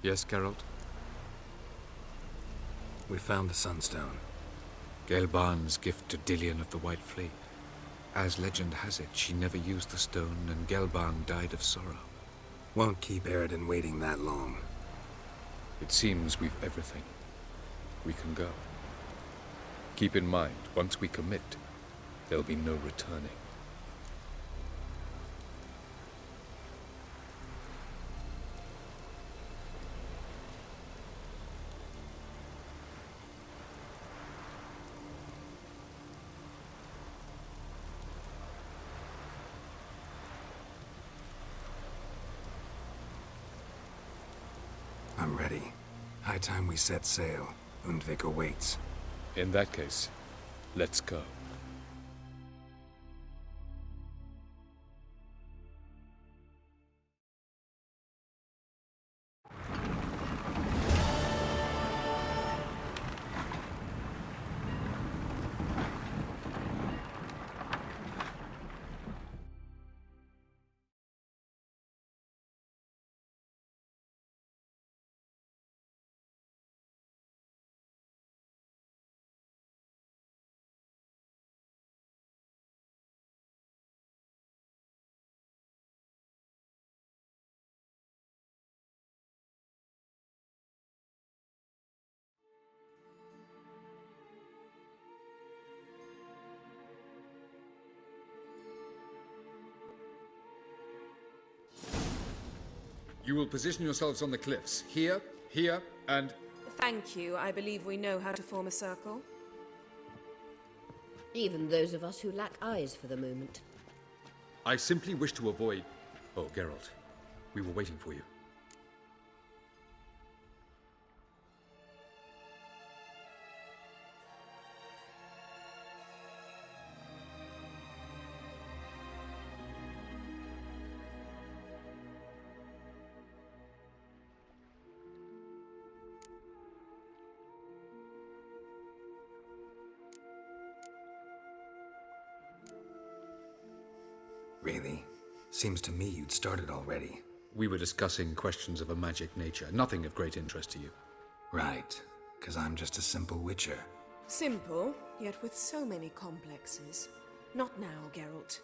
Yes, Geralt? We found the Sunstone. Gelban's gift to Dillion of the White Fleet. As legend has it, she never used the stone, and Gelban died of sorrow. Won't keep Eredin waiting that long. It seems we've everything. We can go. Keep in mind, once we commit, there'll be no returning. I'm ready. High time we set sail. Undvik awaits. In that case, let's go. You will position yourselves on the cliffs. Here, here, and... Thank you. I believe we know how to form a circle. Even those of us who lack eyes for the moment. I simply wish to avoid... Oh, Geralt. We were waiting for you. Really? Seems to me you'd started already. We were discussing questions of a magic nature, nothing of great interest to you. Right, 'cause I'm just a simple witcher. Simple, yet with so many complexes. Not now, Geralt.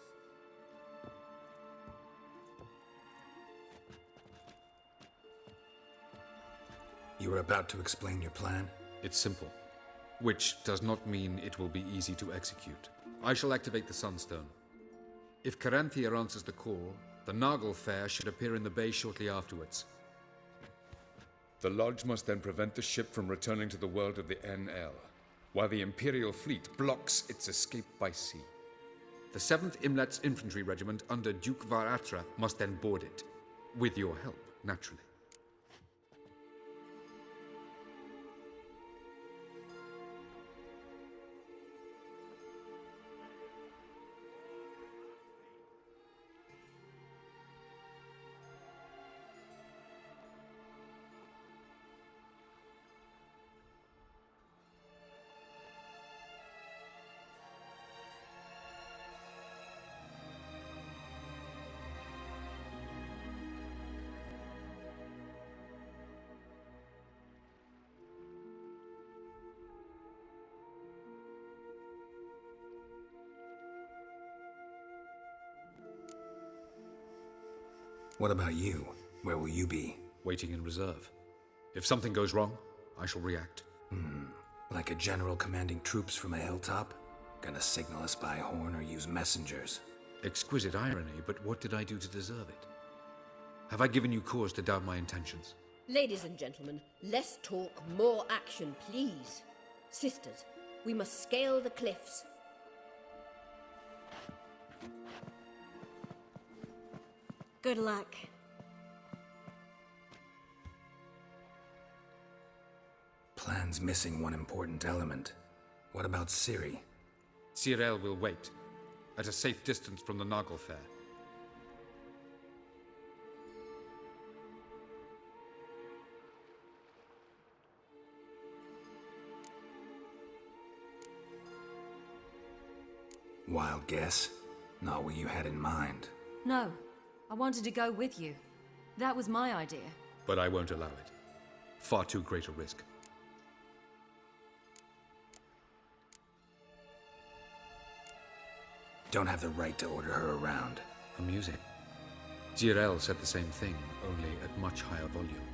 You were about to explain your plan? It's simple, which does not mean it will be easy to execute. I shall activate the Sunstone. If Caranthia answers the call, the Naglfar should appear in the bay shortly afterwards. The Lodge must then prevent the ship from returning to the world of the NL, while the Imperial fleet blocks its escape by sea. The 7th Imlet's Infantry Regiment under Duke Varatra must then board it, with your help, naturally. What about you? Where will you be? Waiting in reserve. If something goes wrong, I shall react. Like a general commanding troops from a hilltop? Gonna signal us by horn or use messengers? Exquisite irony, but what did I do to deserve it? Have I given you cause to doubt my intentions? Ladies and gentlemen, less talk, more action, please. Sisters, we must scale the cliffs. Good luck. Plan's missing one important element. What about Ciri? Cyril will wait, at a safe distance from the Naglfar. Wild guess? Not what you had in mind. No, I wanted to go with you. That was my idea. But I won't allow it. Far too great a risk. Don't have the right to order her around. Amusing. Zirel said the same thing, only at much higher volume.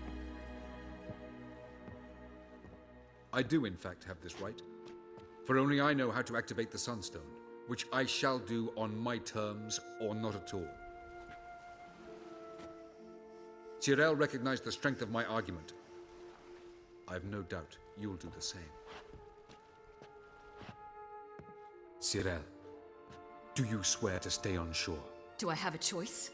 I do, in fact, have this right. For only I know how to activate the Sunstone, which I shall do on my terms or not at all. Zirel recognized the strength of my argument. I have no doubt you'll do the same. Zirel, do you swear to stay on shore? Do I have a choice?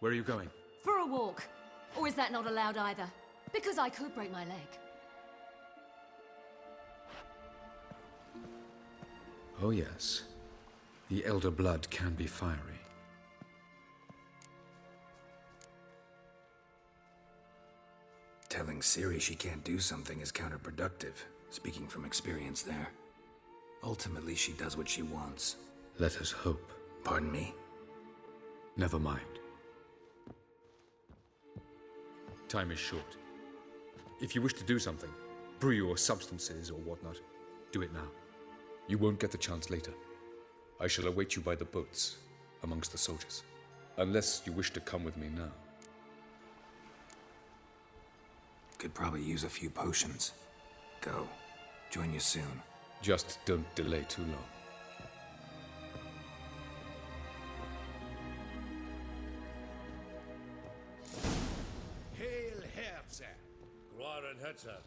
Where are you going? For a walk. Or is that not allowed either? Because I could break my leg. Oh yes. The Elder Blood can be fiery. Telling Ciri she can't do something is counterproductive, speaking from experience there. Ultimately, she does what she wants. Let us hope. Pardon me? Never mind. Time is short. If you wish to do something, brew your substances or whatnot, do it now. You won't get the chance later. I shall await you by the boats, amongst the soldiers. Unless you wish to come with me now. Could probably use a few potions. Go. Join you soon. Just don't delay too long. Hail Herze! Gloren Herze!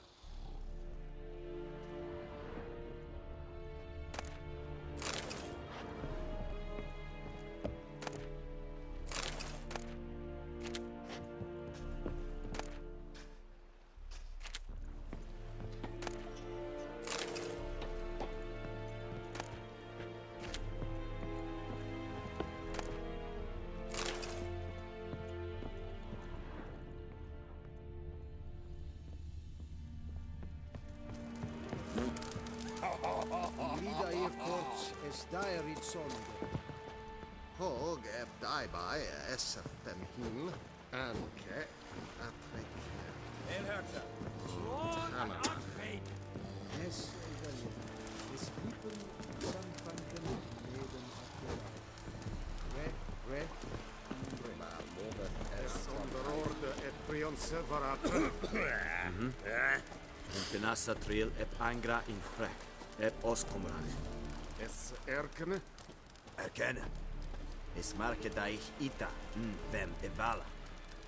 Lidair korts estaerid sonde. Hog eb daibai SFM him, anke atrek. Hail Herze! Es evaluer. Es people samfangen leden akkurat. Ma movet es onder orde et prion severat. Penassa trail ep angra in frek, ep oskomrag. Es erkene? Erkennen. Es marke da ich ita, vem evala.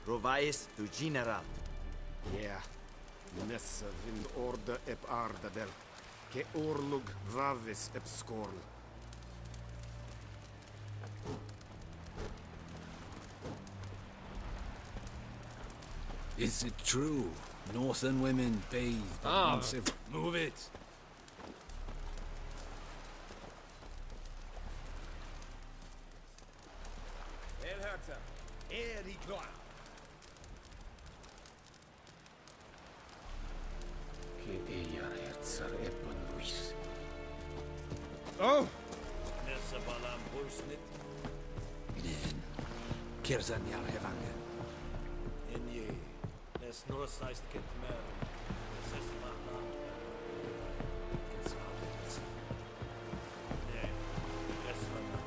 Rovais tu general. Ja. Nesse vind orde ep ardadel. Ke orlug vavis ep skorl. Is it true? Northern women bathed Move it! Hail Herze! Eri gloa! Ke ejar hertsar epon luis. Oh! Nessa balam bullsnit. Nin. Kirzan jar hevangen. In je. Nes nur seist kent mer. Es ist mahna. Kens habits. Nee. Es war da.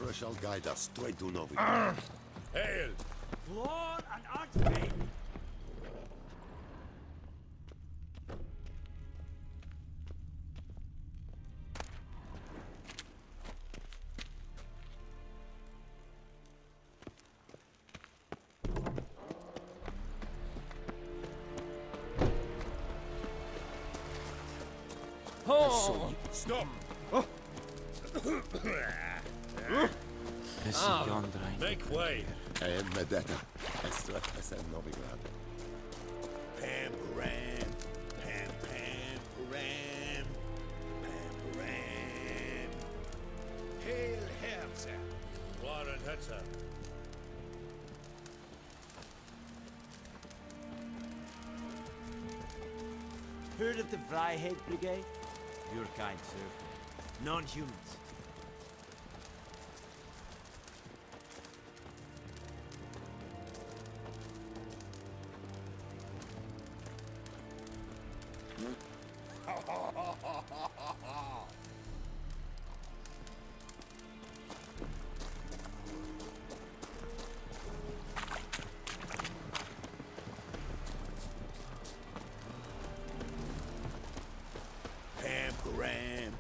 Whoever shall guide us, try to know it. Hail! Lord and Archmage! Oh! Stop! Make way! And Medetta, Estra Tessa Novigrad. Pam Param! Pam Pam Param! Pam Param! Hail Herzer! Warren Hetzer! Heard of the Vryheid Brigade? Your kind, sir. Non-humans. Pam Param! Pam Pam Param! Pam Param!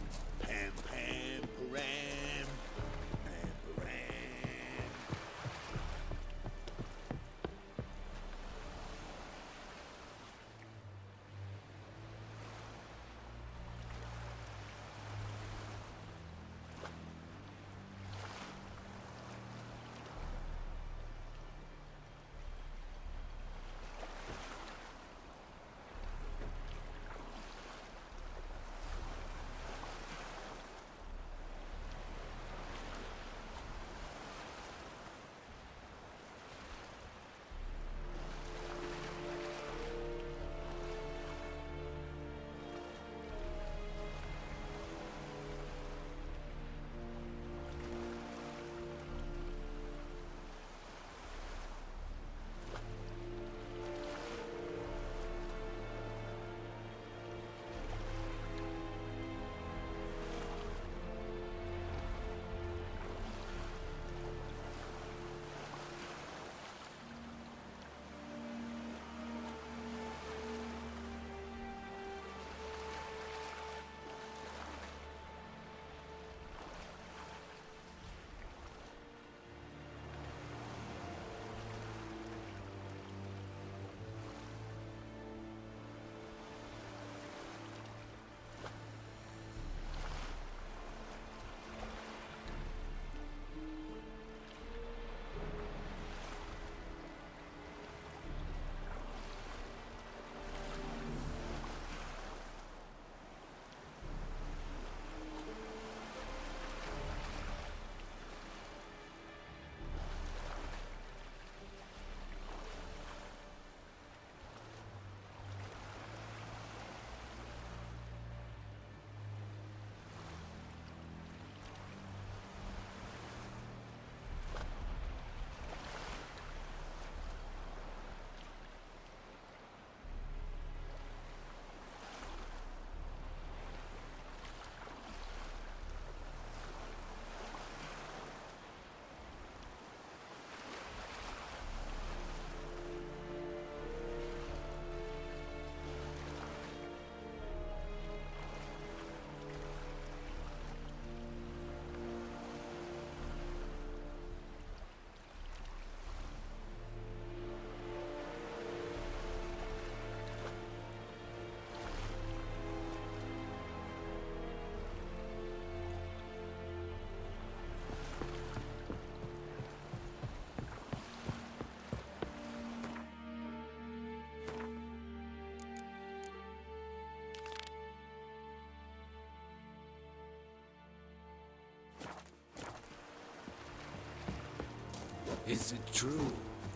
Is it true?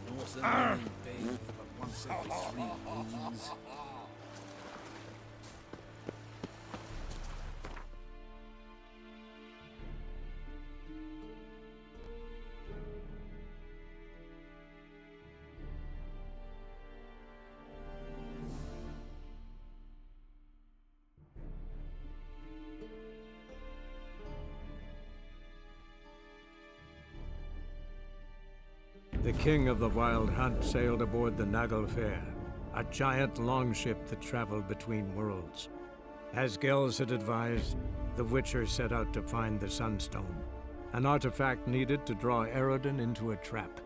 Northern bathe but once every 3 moons. The king of the Wild Hunt sailed aboard the Naglfar, a giant longship that traveled between worlds. As Gels had advised, the Witcher set out to find the Sunstone, an artifact needed to draw Eredin into a trap.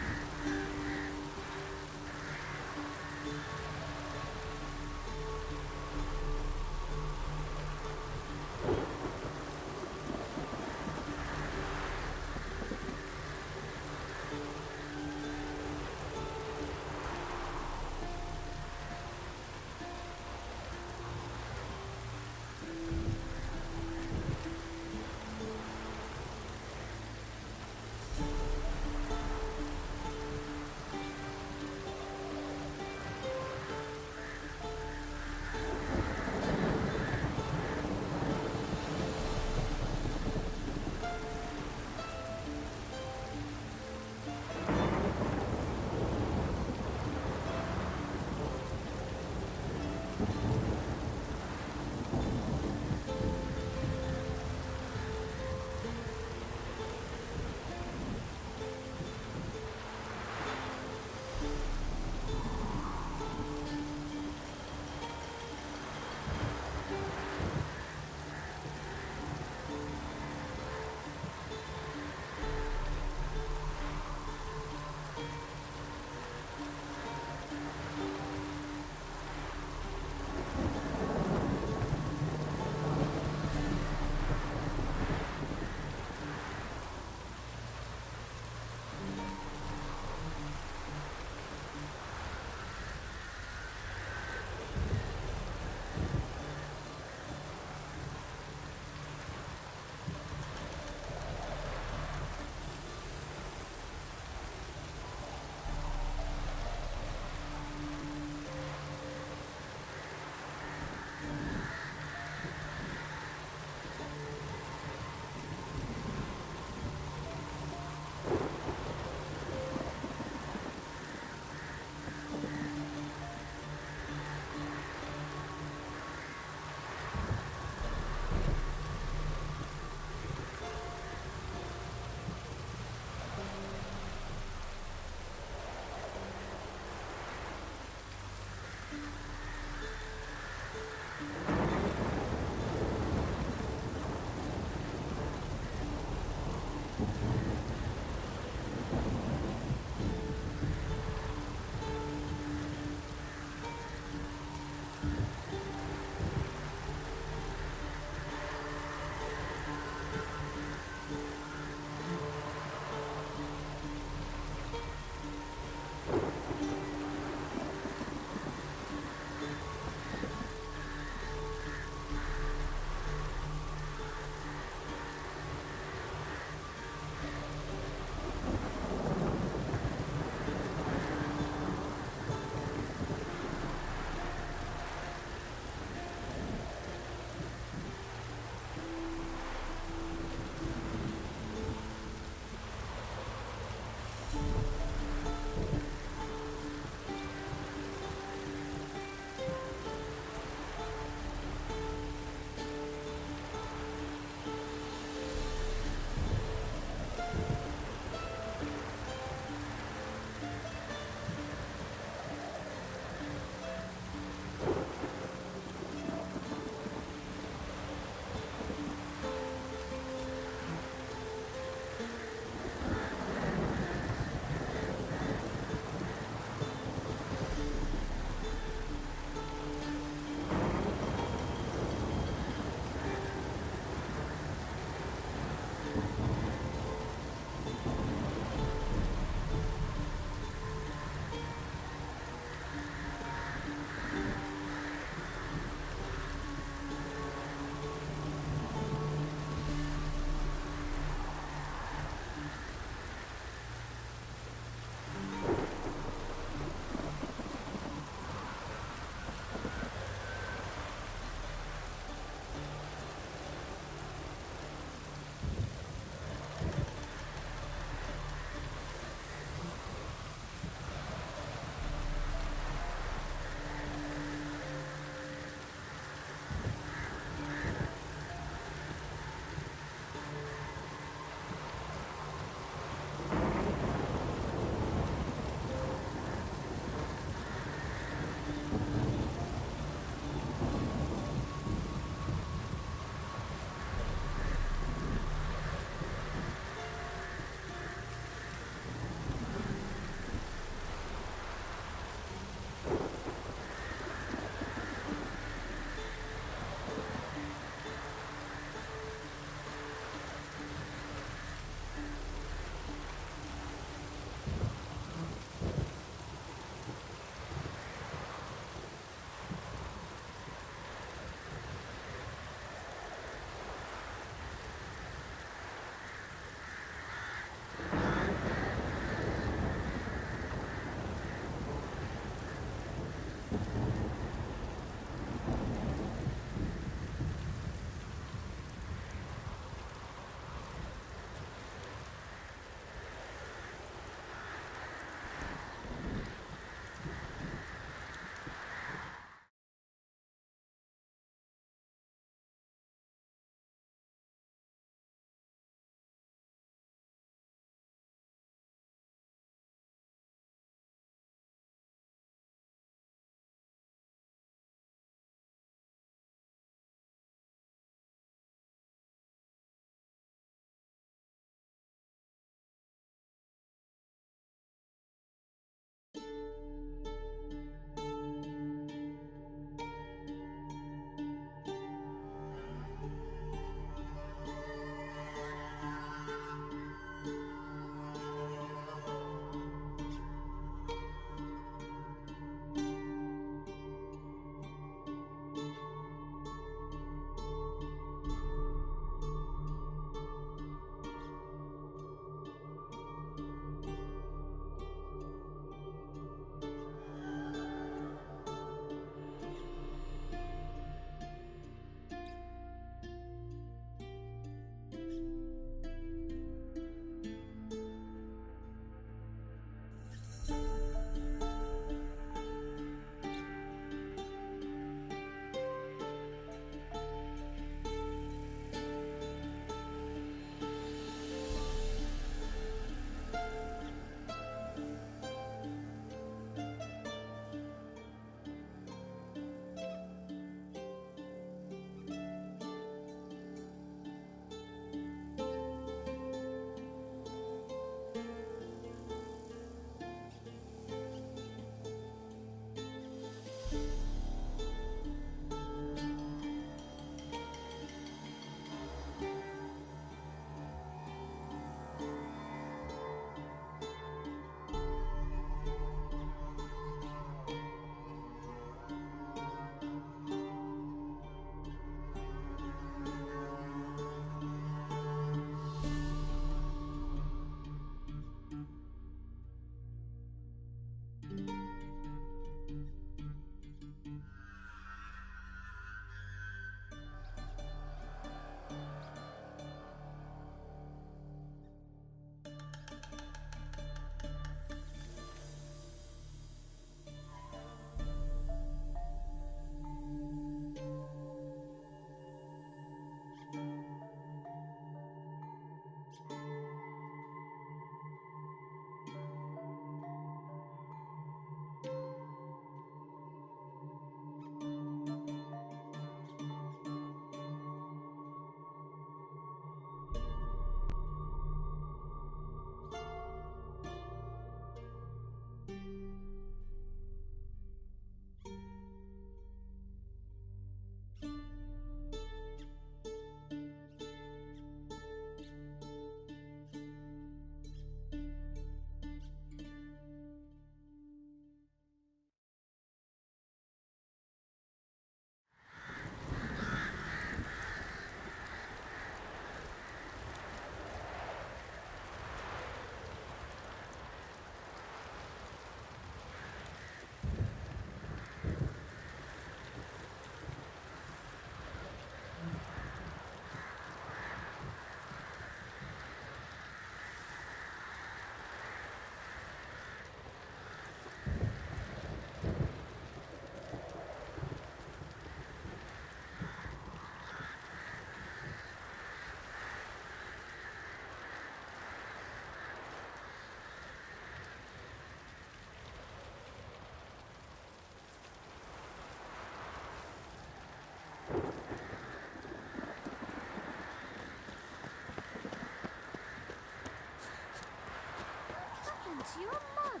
To your mug.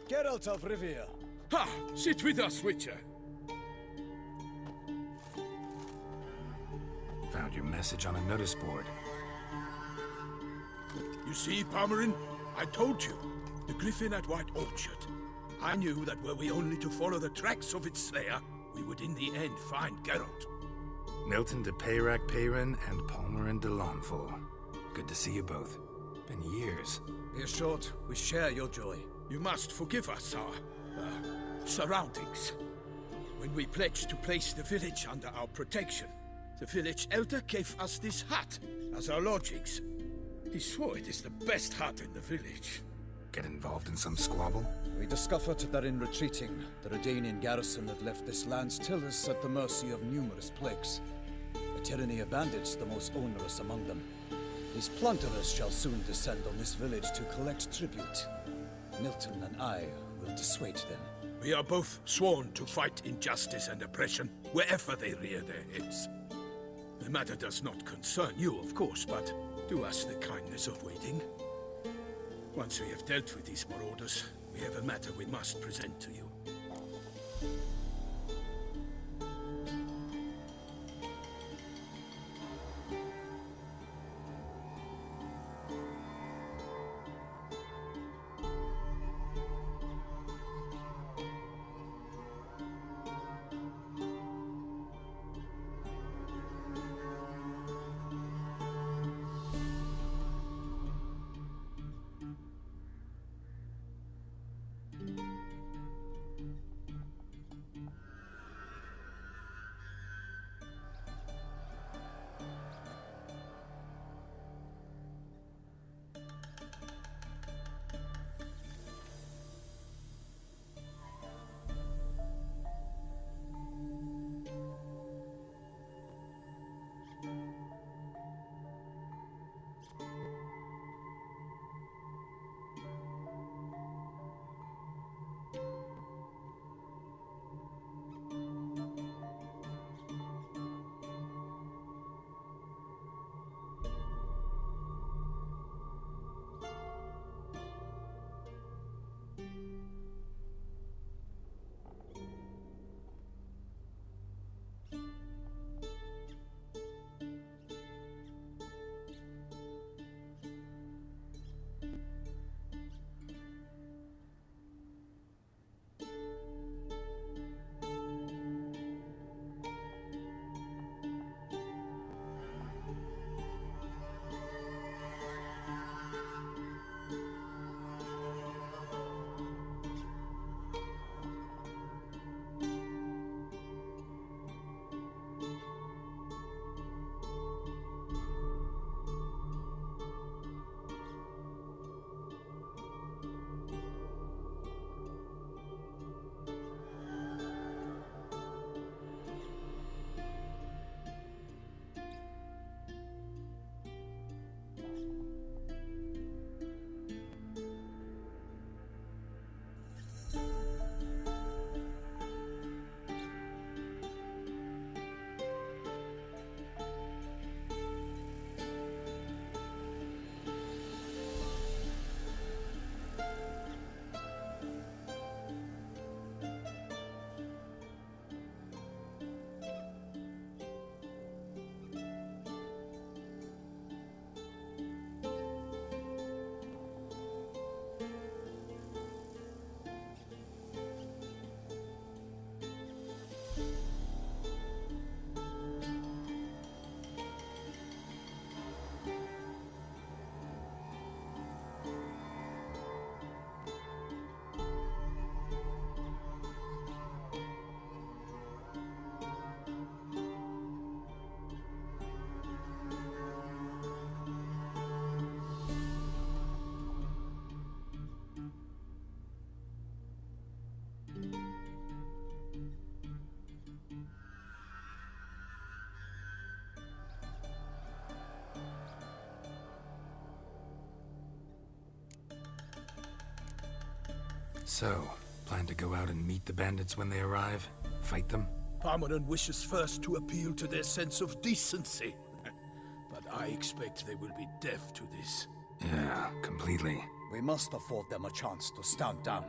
Geralt of Rivia. Ha! Sit with us, Witcher. Found your message on a notice board. You see, Palmerin, I told you. The Griffin at White Orchard. I knew that were we only to follow the tracks of its slayer, we would in the end find Geralt. Milton de Peyrac Peyran and Palmerin de Lawnful. Good to see you both. Been years. Be assured, we share your joy. You must forgive us our surroundings. When we pledged to place the village under our protection, the village elder gave us this hut as our lodgings. He swore it is the best hut in the village. Get involved in some squabble? We discovered that in retreating, the Redanian garrison had left this land still is at the mercy of numerous plagues. The tyranny of bandits, the most onerous among them. These plunderers shall soon descend on this village to collect tribute. Milton and I will dissuade them. We are both sworn to fight injustice and oppression wherever they rear their heads. The matter does not concern you, of course, but do us the kindness of waiting. Once we have dealt with these marauders, we have a matter we must present to you. So, plan to go out and meet the bandits when they arrive? Fight them? Palmerin wishes first to appeal to their sense of decency. But I expect they will be deaf to this. Yeah, completely. We must afford them a chance to stand down.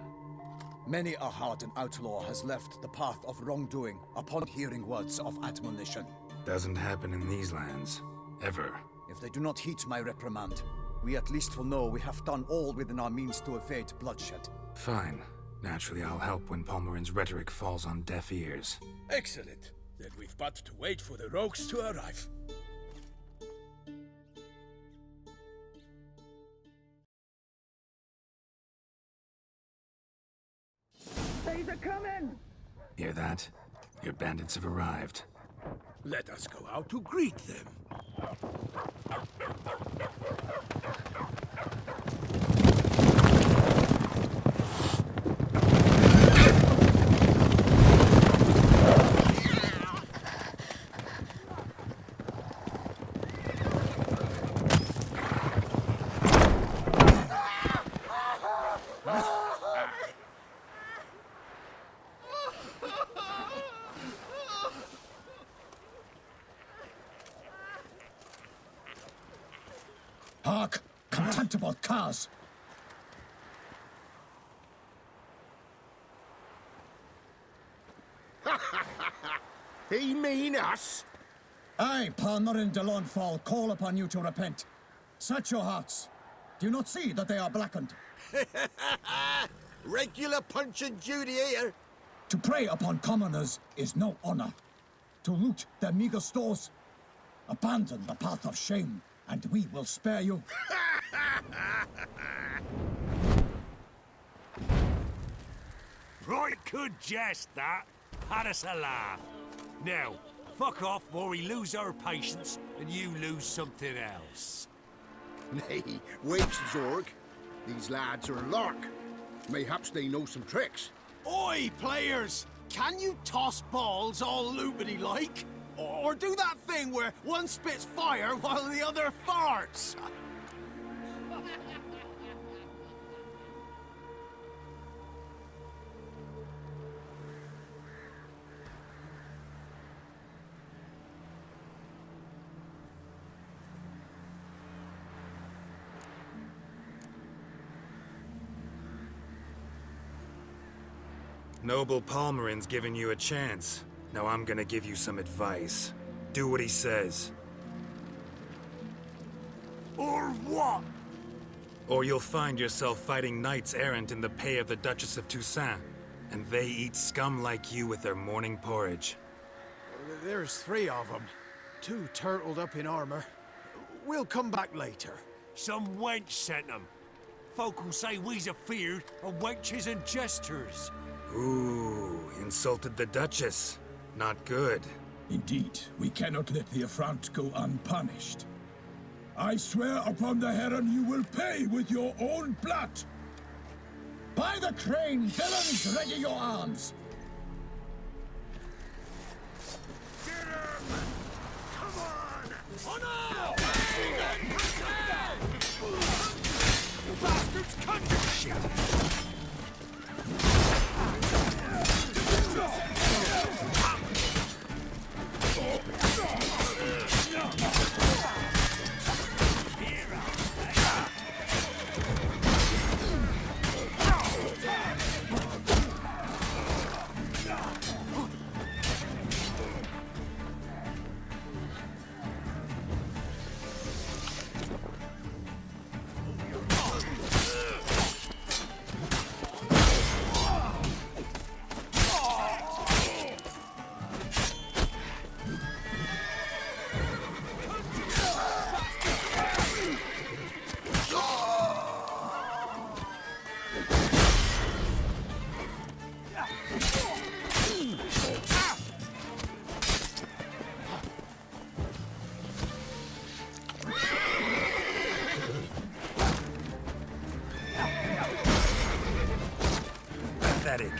Many a hardened outlaw has left the path of wrongdoing upon hearing words of admonition. Doesn't happen in these lands. Ever. If they do not heed my reprimand, we at least will know we have done all within our means to evade bloodshed. Fine. Naturally, I'll help when Palmerin's rhetoric falls on deaf ears. Excellent. Then we've but to wait for the rogues to arrive. They're coming! Hear that? Your bandits have arrived. Let us go out to greet them. Hark! Contemptible curs! He mean us? I, Palmerin de Launfal, call upon you to repent. Set your hearts. Do you not see that they are blackened? Regular Punch and Judy here. To prey upon commoners is no honor. To loot their meager stores, abandon the path of shame, and we will spare you. Right good jest, that. Had us a laugh. Now, fuck off or we lose our patience and you lose something else. Nay, wait, Zorg. These lads are a lark. Mayhaps they know some tricks. Oi, players! Can you toss balls all loopity-like? Or do that thing where one spits fire while the other farts? Noble Palmerin's given you a chance. Now I'm gonna give you some advice. Do what he says. Or what? Or you'll find yourself fighting knights errant in the pay of the Duchess of Toussaint. And they eat scum like you with their morning porridge. There's 3 of them. 2 turtled up in armor. We'll come back later. Some wench sent them. Folk will say we's afeard of wenches and jesters. Ooh, insulted the Duchess. Not good. Indeed, we cannot let the affront go unpunished. I swear upon the Heron you will pay with your own blood! By the crane, villains, ready your arms! Get him! Come on! On now! You bastards, cut your shit! Pathetic.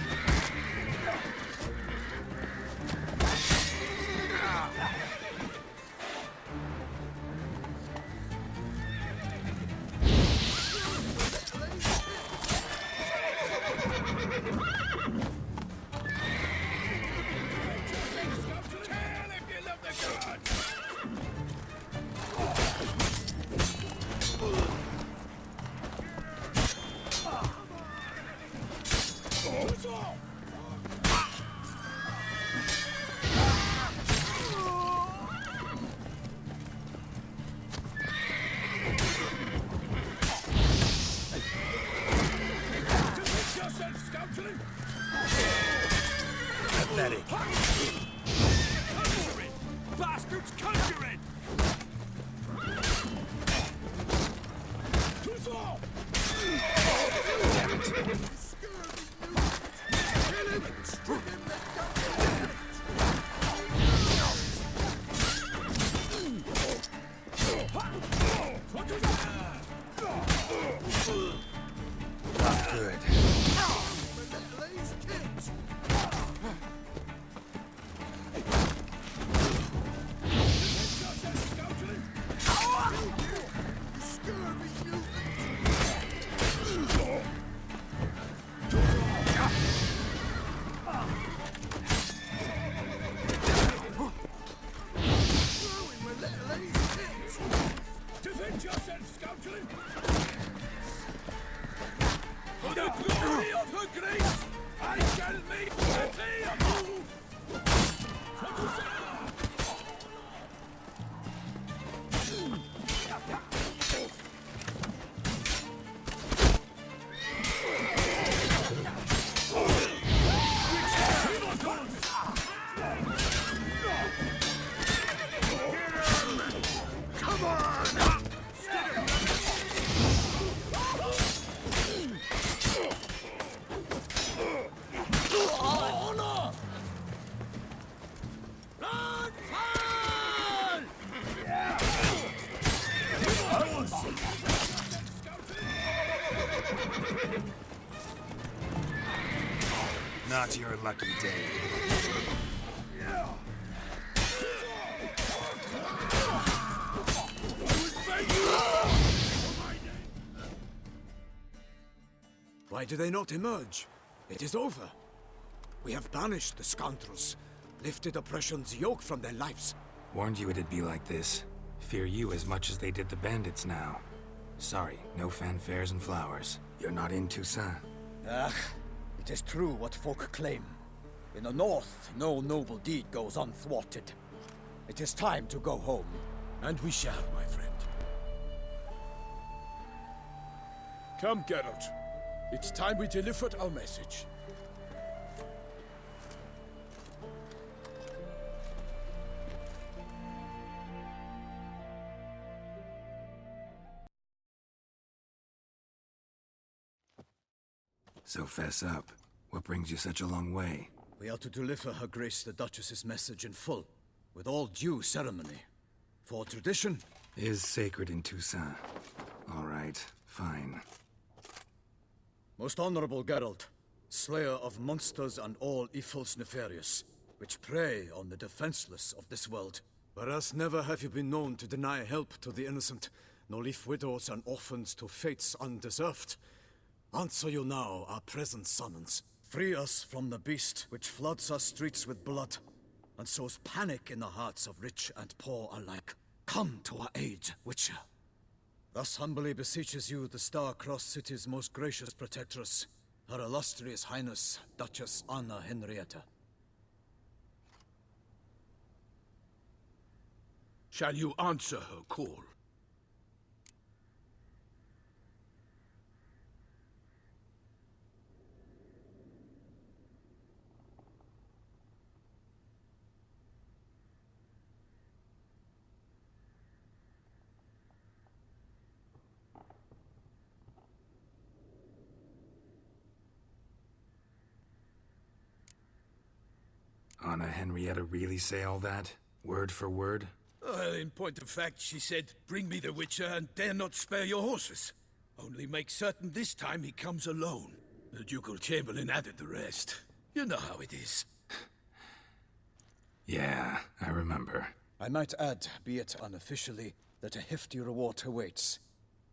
Scoutling! Pathetic. Conjuring! Bastards conjuring! Too far! Damn it. Not good. Defend yourself, Scoutling! For the glory of her grace, I shall make plenty of you! Come on! Honor! Not your lucky day. Why do they not emerge? It is over. We have banished the scoundrels, lifted oppression's yoke from their lives. Warned you it'd be like this. Fear you as much as they did the bandits now. Sorry, no fanfares and flowers. You're not in Toussaint. Ah, it is true what folk claim. In the north, no noble deed goes unthwarted. It is time to go home. And we shall, my friend. Come, Geralt. It's time we delivered our message. So fess up. What brings you such a long way? We are to deliver Her Grace the Duchess's message in full, with all due ceremony. For tradition is sacred in Toussaint. All right, fine. Most honorable Geralt, slayer of monsters and all evils nefarious, which prey on the defenseless of this world. Whereas never have you been known to deny help to the innocent, nor leave widows and orphans to fates undeserved. Answer you now our present summons. Free us from the beast which floods our streets with blood, and sows panic in the hearts of rich and poor alike. Come to our aid, Witcher. Thus humbly beseeches you the Star-Crossed City's most gracious protectress, Her Illustrious Highness, Duchess Anna Henrietta. Shall you answer her call? Anna Henrietta really say all that? Word for word? Well, in point of fact, she said, bring me the Witcher and dare not spare your horses. Only make certain this time he comes alone. The Ducal Chamberlain added the rest. You know how it is. Yeah, I remember. I might add, be it unofficially, that a hefty reward awaits.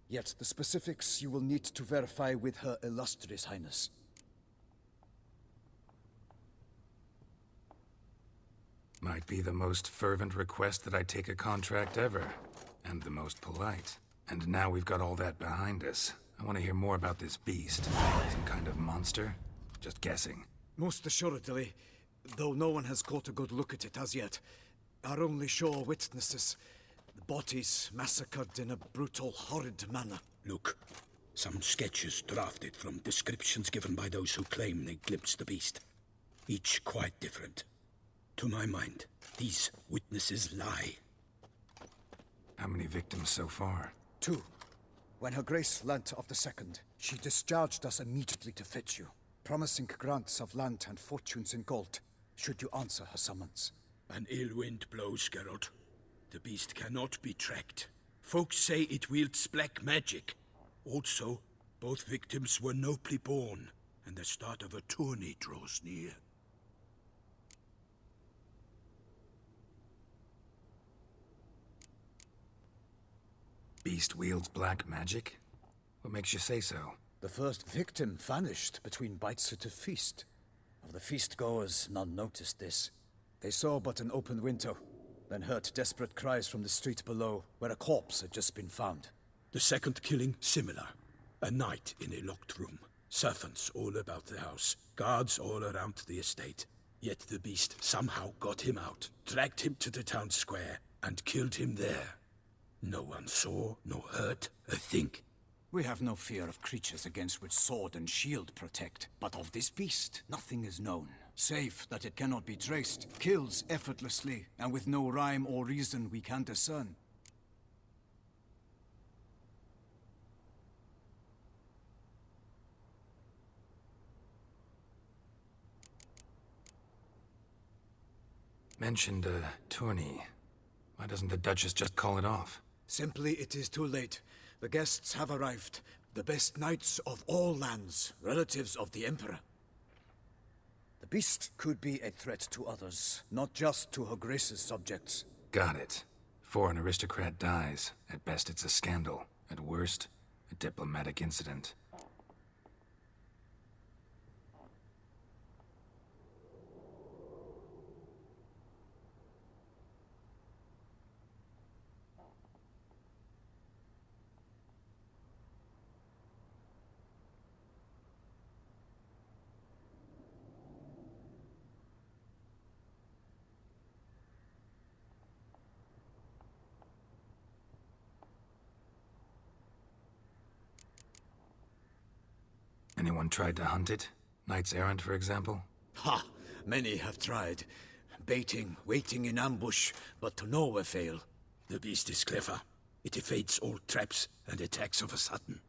Yet the specifics you will need to verify with Her Illustrious Highness. Might be the most fervent request that I take a contract ever. And the most polite. And now we've got all that behind us. I want to hear more about this beast. Some kind of monster? Just guessing. Most assuredly, though no one has caught a good look at it as yet. Our only sure witnesses. The bodies massacred in a brutal, horrid manner. Look, some sketches drafted from descriptions given by those who claim they glimpsed the beast. Each quite different. To my mind, these witnesses lie. How many victims so far? 2. When Her Grace learnt of the second, she discharged us immediately to fetch you, promising grants of land and fortunes in gold, should you answer her summons. An ill wind blows, Geralt. The beast cannot be tracked. Folks say it wields black magic. Also, both victims were nobly born, and the start of a tourney draws near. Beast wields black magic? What makes you say so? The first victim vanished between bites at a feast. Of the feast-goers, none noticed this. They saw but an open window, then heard desperate cries from the street below, where a corpse had just been found. The second killing, similar. A night in a locked room. Servants all about the house. Guards all around the estate. Yet the beast somehow got him out, dragged him to the town square, and killed him there. No one saw, nor heard a thing. We have no fear of creatures against which sword and shield protect. But of this beast, nothing is known. Save that it cannot be traced, kills effortlessly, and with no rhyme or reason we can discern. Mentioned a tourney. Why doesn't the Duchess just call it off? Simply, it is too late. The guests have arrived. The best knights of all lands, relatives of the Emperor. The beast could be a threat to others, not just to Her Grace's subjects. Got it. Before an aristocrat dies, at best it's a scandal. At worst, a diplomatic incident. Anyone tried to hunt it? Knights errant, for example? Ha! Many have tried. Baiting, waiting in ambush, but to no avail. The beast is clever. It evades all traps and attacks of a sudden.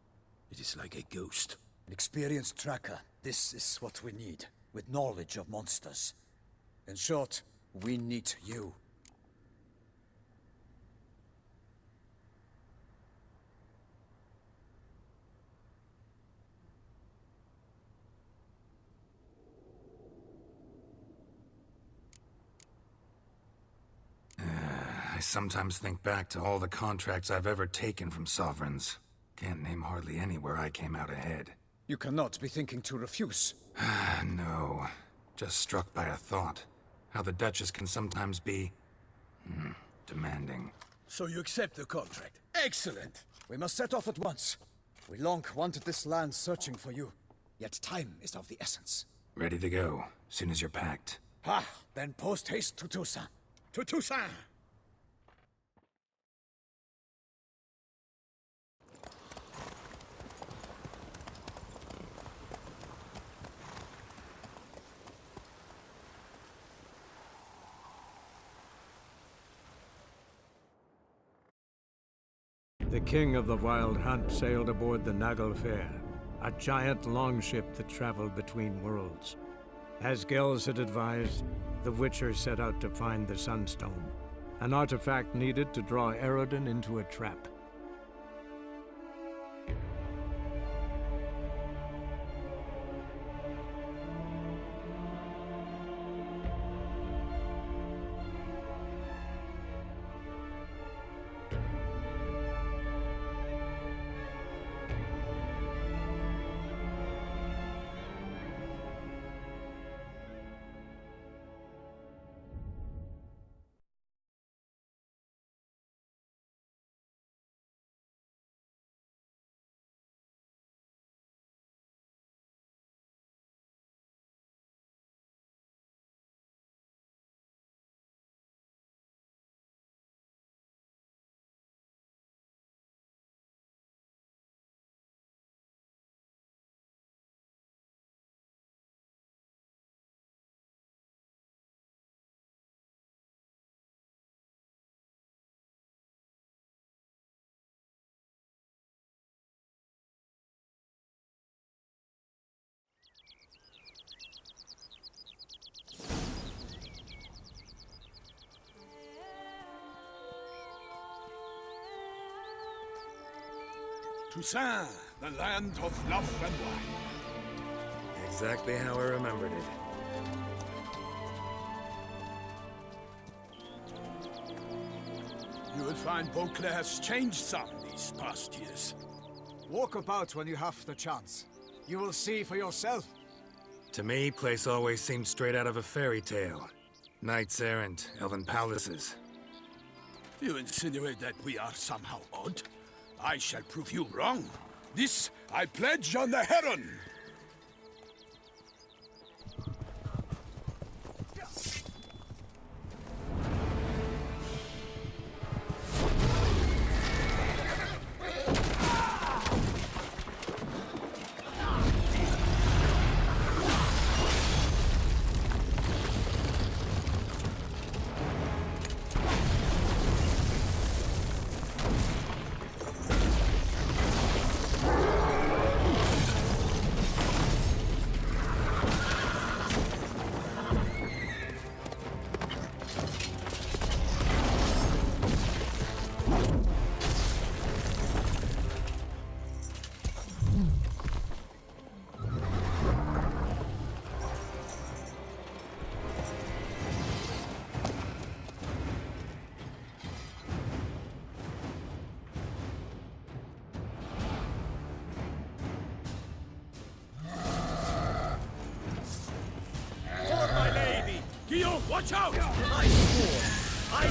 It is like a ghost. An experienced tracker. This is what we need, with knowledge of monsters. In short, we need you. I sometimes think back to all the contracts I've ever taken from sovereigns. Can't name hardly any where I came out ahead. You cannot be thinking to refuse. No. Just struck by a thought. How the Duchess can sometimes be... demanding. So you accept the contract. Excellent! We must set off at once. We long wanted this land searching for you. Yet time is of the essence. Ready to go, soon as you're packed. Then post-haste to Toussaint. To Toussaint! The king of the Wild Hunt sailed aboard the Naglfar, a giant longship that traveled between worlds. As Gels had advised, the Witcher set out to find the Sunstone, an artifact needed to draw Eredin into a trap. Toussaint, the land of love and wine. Exactly how I remembered it. You will find Beauclair's changed some these past years. Walk about when you have the chance. You will see for yourself. To me, place always seemed straight out of a fairy tale. Knights errant, elven palaces. You insinuate that we are somehow odd? I shall prove you wrong. This I pledge on the Heron! Watch out! I swore! I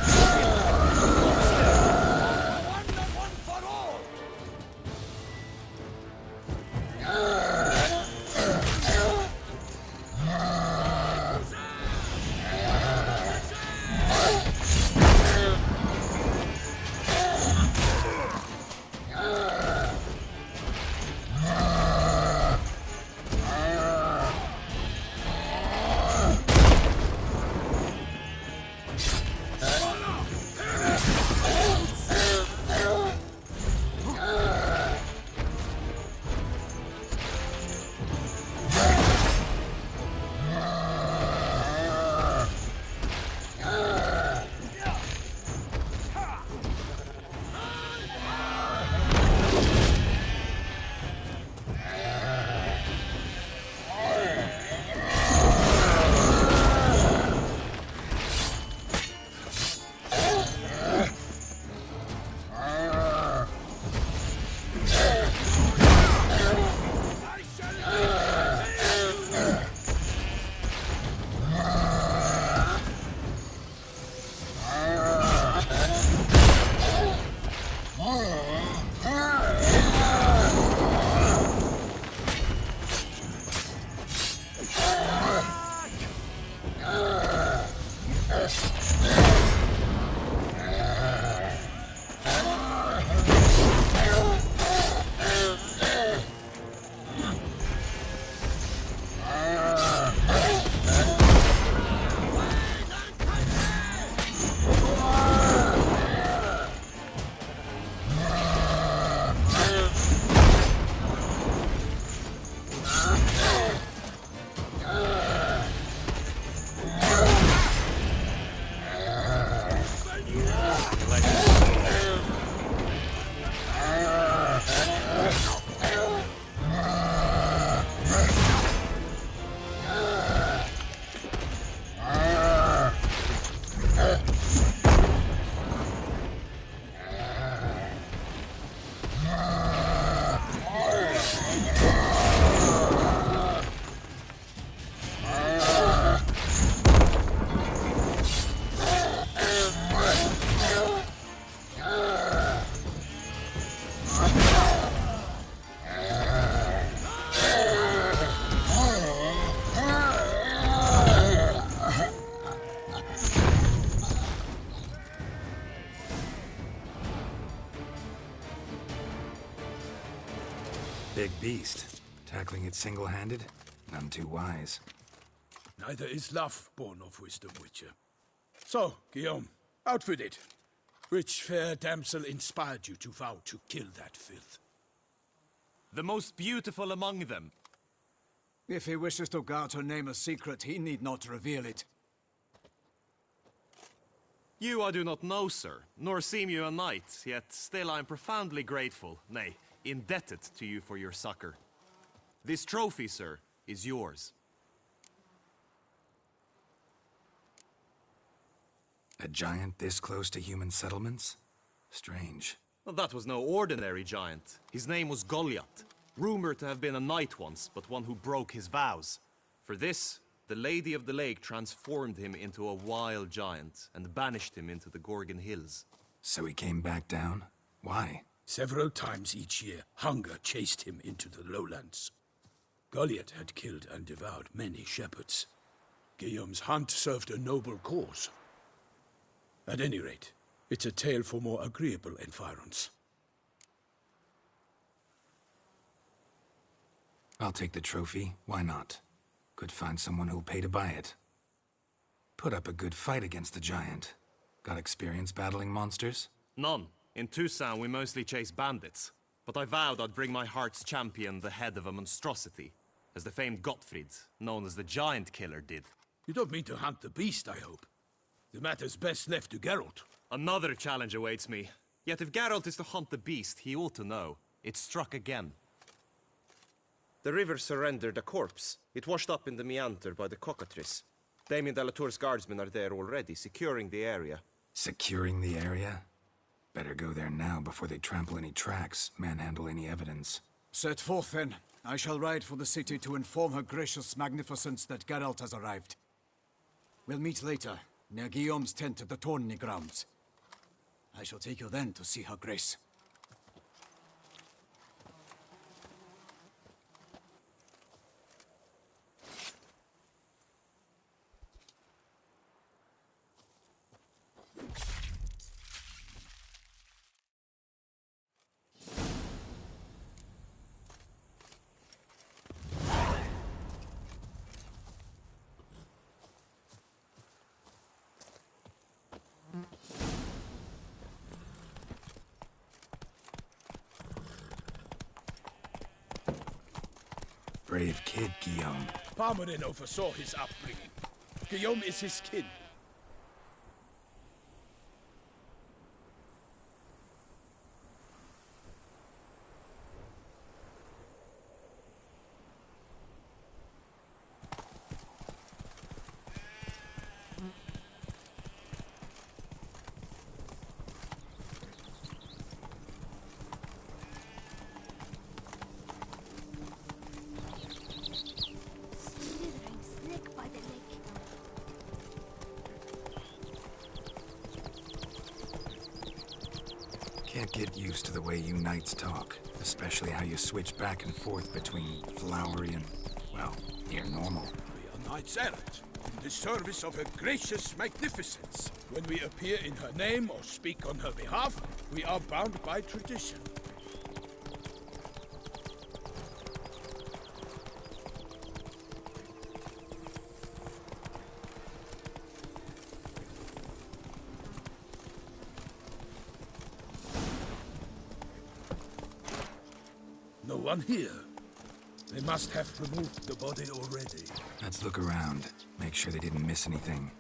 one for all! Big beast. Tackling it single-handed? None too wise. Neither is love born of wisdom, Witcher. So, Guillaume, out with it. Which fair damsel inspired you to vow to kill that filth? The most beautiful among them. If he wishes to guard her name a secret, he need not reveal it. You I do not know, sir, nor seem you a knight, yet still I am profoundly grateful, nay, indebted to you for your succor. This trophy, sir, is yours. A giant this close to human settlements? Strange. Well, that was no ordinary giant. His name was Goliath, rumored to have been a knight once, but one who broke his vows. For this, the Lady of the Lake transformed him into a wild giant and banished him into the Gorgon Hills. So he came back down? Why? Several times each year, hunger chased him into the lowlands. Goliath had killed and devoured many shepherds. Guillaume's hunt served a noble cause. At any rate, it's a tale for more agreeable environs. I'll take the trophy. Why not? Could find someone who'll pay to buy it. Put up a good fight against the giant. Got experience battling monsters? None. In Toussaint, we mostly chase bandits. But I vowed I'd bring my heart's champion the head of a monstrosity, as the famed Gottfried, known as the Giant Killer, did. You don't mean to hunt the beast, I hope. The matter's best left to Geralt. Another challenge awaits me. Yet if Geralt is to hunt the beast, he ought to know. It struck again. The river surrendered a corpse. It washed up in the meander by the cockatrice. Damien de la Tour's guardsmen are there already, securing the area. Securing the area? Better go there now before they trample any tracks, manhandle any evidence. Set forth, then. I shall ride for the city to inform her gracious magnificence that Geralt has arrived. We'll meet later, near Guillaume's tent at the tourney grounds. I shall take you then to see her grace. Brave kid, Guillaume. Parmerin oversaw his upbringing. Guillaume is his kin. Can't get used to the way you knights talk, especially how you switch back and forth between flowery and, well, near normal. We are knights errant, in the service of her gracious magnificence. When we appear in her name or speak on her behalf, we are bound by tradition. No one here. They must have removed the body already. Let's look around. Make sure they didn't miss anything.